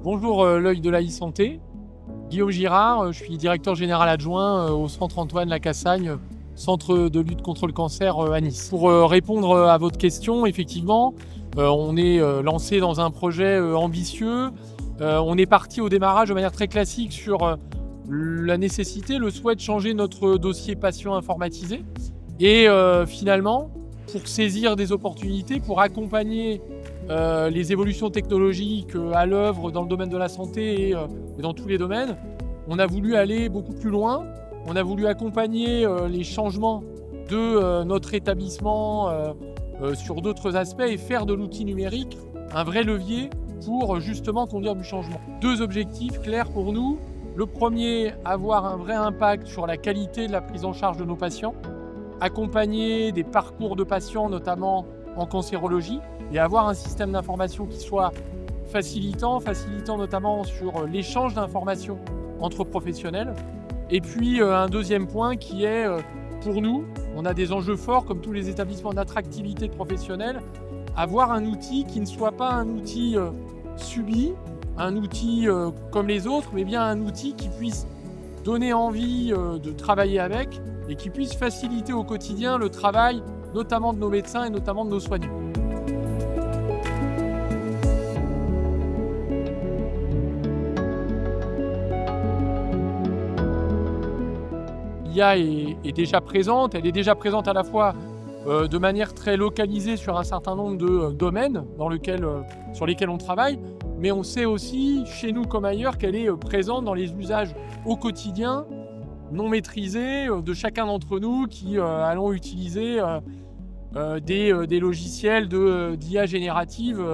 Bonjour, l'œil de la e-santé. Guillaume Girard, je suis directeur général adjoint au centre Antoine Lacassagne, centre de lutte contre le cancer à Nice. Pour répondre à votre question, effectivement, on est lancé dans un projet ambitieux. On est parti au démarrage de manière très classique sur la nécessité, le souhait de changer notre dossier patient informatisé. Et finalement, pour saisir des opportunités, pour accompagner les évolutions technologiques à l'œuvre dans le domaine de la santé et dans tous les domaines, on a voulu aller beaucoup plus loin. On a voulu accompagner les changements de notre établissement sur d'autres aspects et faire de l'outil numérique un vrai levier pour justement conduire du changement. Deux objectifs clairs pour nous. Le premier, avoir un vrai impact sur la qualité de la prise en charge de nos patients, accompagner des parcours de patients, notamment en cancérologie, et avoir un système d'information qui soit facilitant notamment sur l'échange d'informations entre professionnels. Et puis un deuxième point qui est, pour nous, on a des enjeux forts comme tous les établissements d'attractivité de professionnels, avoir un outil qui ne soit pas un outil subi, un outil comme les autres, mais bien un outil qui puisse donner envie de travailler avec et qui puisse faciliter au quotidien le travail, notamment de nos médecins et notamment de nos soignants. L'IA est déjà présente, elle est déjà présente à la fois de manière très localisée sur un certain nombre de domaines sur lesquels on travaille, mais on sait aussi, chez nous comme ailleurs, qu'elle est présente dans les usages au quotidien, non maîtrisés, de chacun d'entre nous qui allons utiliser des logiciels d'IA générative.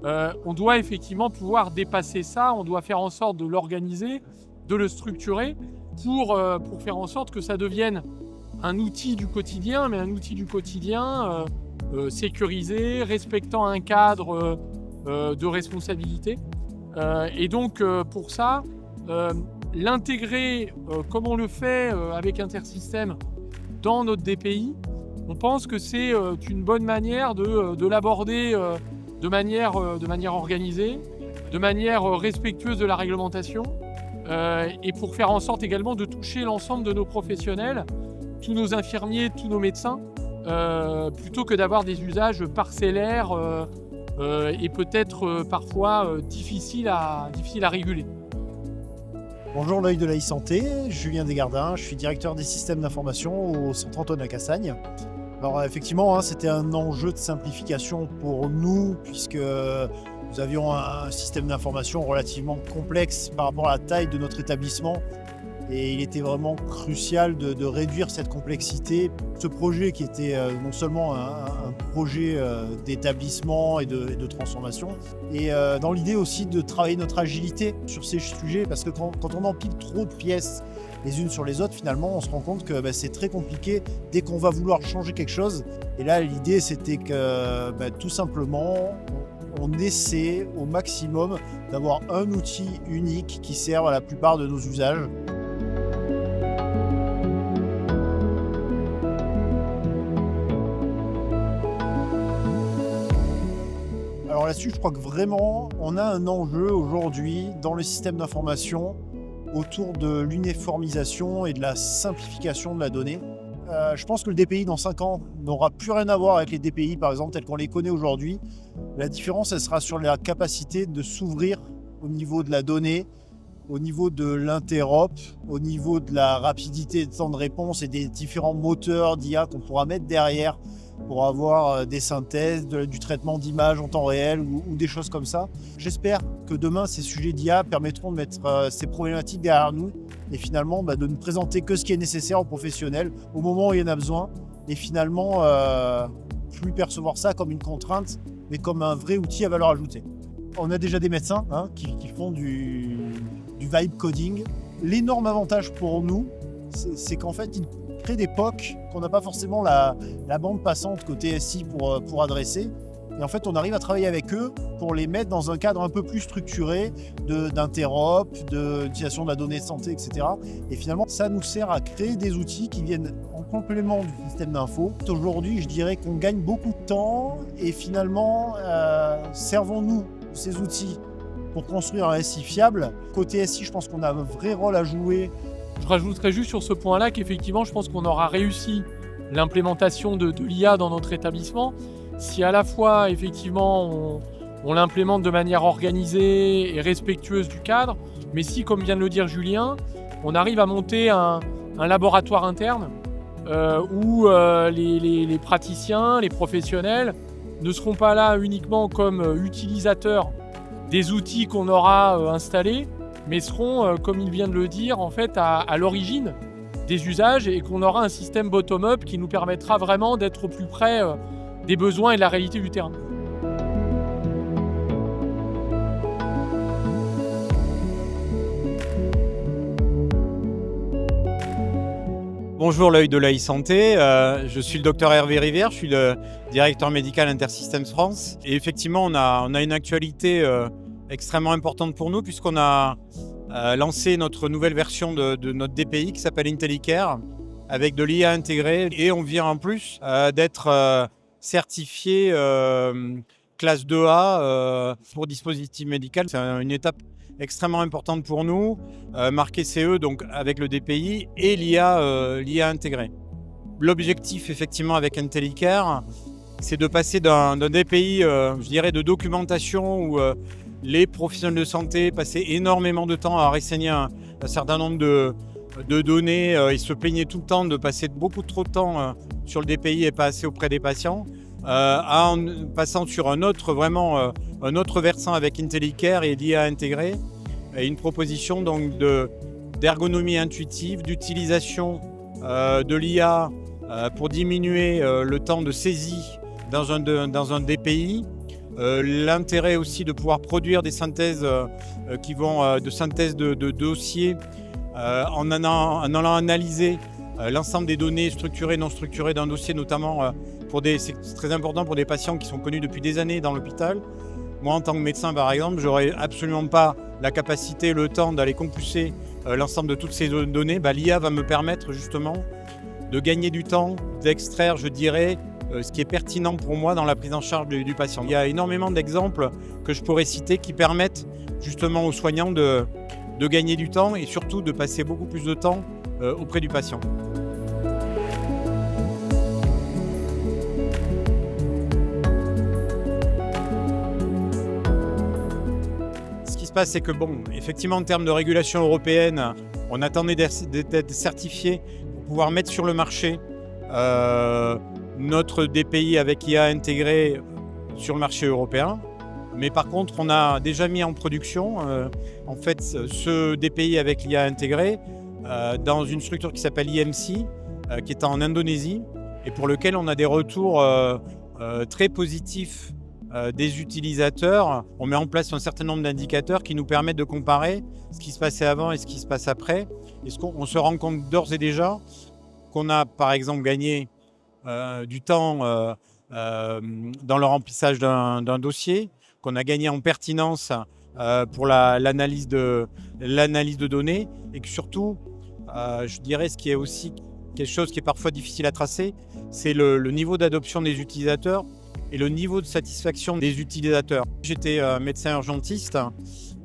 On doit effectivement pouvoir dépasser ça, on doit faire en sorte de l'organiser, de le structurer pour faire en sorte que ça devienne un outil du quotidien, mais un outil du quotidien sécurisé, respectant un cadre de responsabilité. Et donc pour ça, l'intégrer comme on le fait avec Intersystem dans notre DPI, on pense que c'est une bonne manière de l'aborder de manière organisée, de manière respectueuse de la réglementation, et pour faire en sorte également de toucher l'ensemble de nos professionnels, tous nos infirmiers, tous nos médecins, plutôt que d'avoir des usages parcellaires et peut-être parfois difficiles à réguler. Bonjour l'œil de la e-santé, Julien Desgardins, je suis directeur des systèmes d'information au centre Antoine Lacassagne. Alors effectivement, c'était un enjeu de simplification pour nous puisque nous avions un système d'information relativement complexe par rapport à la taille de notre établissement et il était vraiment crucial de réduire cette complexité. Ce projet qui était non seulement un projet d'établissement et de transformation, et dans l'idée aussi de travailler notre agilité sur ces sujets, parce que quand on empile trop de pièces les unes sur les autres, finalement, on se rend compte que c'est très compliqué dès qu'on va vouloir changer quelque chose. Et là, l'idée, c'était que tout simplement, on essaie au maximum d'avoir un outil unique qui serve à la plupart de nos usages. Alors là-dessus, je crois que vraiment, on a un enjeu aujourd'hui dans le système d'information autour de l'uniformisation et de la simplification de la donnée. Je pense que le DPI dans 5 ans n'aura plus rien à voir avec les DPI, par exemple, tels qu'on les connaît aujourd'hui. La différence, elle sera sur la capacité de s'ouvrir au niveau de la donnée, au niveau de l'interop, au niveau de la rapidité de temps de réponse et des différents moteurs d'IA qu'on pourra mettre derrière pour avoir des synthèses, du traitement d'images en temps réel ou des choses comme ça. J'espère que demain, ces sujets d'IA permettront de mettre ces problématiques derrière nous et finalement de ne présenter que ce qui est nécessaire aux professionnels au moment où il y en a besoin et finalement plus percevoir ça comme une contrainte mais comme un vrai outil à valeur ajoutée. On a déjà des médecins qui font du vibe coding. L'énorme avantage pour nous, c'est qu'en fait, ils créent des POC qu'on n'a pas forcément la bande passante côté SI pour adresser. Et en fait, on arrive à travailler avec eux pour les mettre dans un cadre un peu plus structuré d'interop, d'utilisation de la donnée de santé, etc. Et finalement, ça nous sert à créer des outils qui viennent en complément du système d'info. Aujourd'hui, je dirais qu'on gagne beaucoup de temps et finalement, servons-nous ces outils pour construire un SI fiable. Côté SI, je pense qu'on a un vrai rôle à jouer. Je rajouterais juste sur ce point-là qu'effectivement, je pense qu'on aura réussi l'implémentation de l'IA dans notre établissement si à la fois, effectivement, on l'implémente de manière organisée et respectueuse du cadre, mais si, comme vient de le dire Julien, on arrive à monter un laboratoire interne où les praticiens, les professionnels ne seront pas là uniquement comme utilisateurs des outils qu'on aura installés, mais seront, comme il vient de le dire, en fait, à l'origine des usages et qu'on aura un système bottom-up qui nous permettra vraiment d'être au plus près des besoins et de la réalité du terrain. Bonjour l'œil de l'œil santé, je suis le docteur Hervé Rivière, je suis le directeur médical Intersystems France. Et effectivement, on a une actualité extrêmement importante pour nous puisqu'on a lancé notre nouvelle version de notre DPI qui s'appelle IntelliCare avec de l'IA intégrée. Et on vient en plus d'être certifié classe 2A pour dispositif médical. C'est une étape extrêmement importante pour nous, marqué CE donc avec le DPI et l'IA intégrée. L'objectif effectivement avec IntelliCare, c'est de passer d'un DPI, je dirais, de documentation où les professionnels de santé passaient énormément de temps à renseigner un certain nombre de données. Ils se plaignaient tout le temps de passer beaucoup trop de temps sur le DPI et pas assez auprès des patients. En passant sur un autre versant avec IntelliCare et l'IA intégrée, et une proposition donc d'ergonomie intuitive, d'utilisation de l'IA pour diminuer le temps de saisie dans un DPI. L'intérêt aussi de pouvoir produire des synthèses de synthèse de dossiers en allant analyser l'ensemble des données structurées et non structurées d'un dossier, notamment c'est très important pour des patients qui sont connus depuis des années dans l'hôpital. Moi, en tant que médecin, par exemple, j'aurais absolument pas la capacité, le temps d'aller compulser l'ensemble de toutes ces données. L'IA va me permettre justement de gagner du temps, d'extraire, je dirais, ce qui est pertinent pour moi dans la prise en charge du patient. Il y a énormément d'exemples que je pourrais citer qui permettent justement aux soignants de gagner du temps et surtout de passer beaucoup plus de temps auprès du patient. C'est que effectivement en termes de régulation européenne, on attendait d'être certifié pour pouvoir mettre sur le marché notre DPI avec IA intégrée sur le marché européen. Mais par contre, on a déjà mis en production en fait ce DPI avec l'IA intégrée dans une structure qui s'appelle IMC, qui est en Indonésie et pour lequel on a des retours très positifs des utilisateurs. On met en place un certain nombre d'indicateurs qui nous permettent de comparer ce qui se passait avant et ce qui se passe après. Et on se rend compte d'ores et déjà qu'on a par exemple gagné du temps dans le remplissage d'un dossier, qu'on a gagné en pertinence pour l'analyse de données et que surtout, je dirais, ce qui est aussi quelque chose qui est parfois difficile à tracer, c'est le niveau d'adoption des utilisateurs et le niveau de satisfaction des utilisateurs. J'étais médecin urgentiste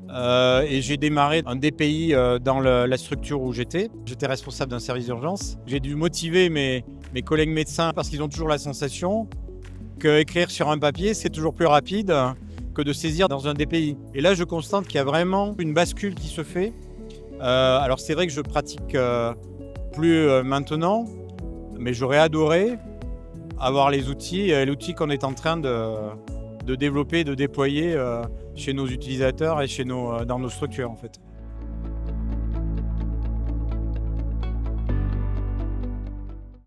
et j'ai démarré un DPI dans la structure où j'étais. J'étais responsable d'un service d'urgence. J'ai dû motiver mes collègues médecins parce qu'ils ont toujours la sensation qu'écrire sur un papier, c'est toujours plus rapide que de saisir dans un DPI. Et là, je constate qu'il y a vraiment une bascule qui se fait. Alors c'est vrai que je pratique plus maintenant, mais j'aurais adoré avoir l'outil qu'on est en train de développer, de déployer chez nos utilisateurs et dans nos structures en fait.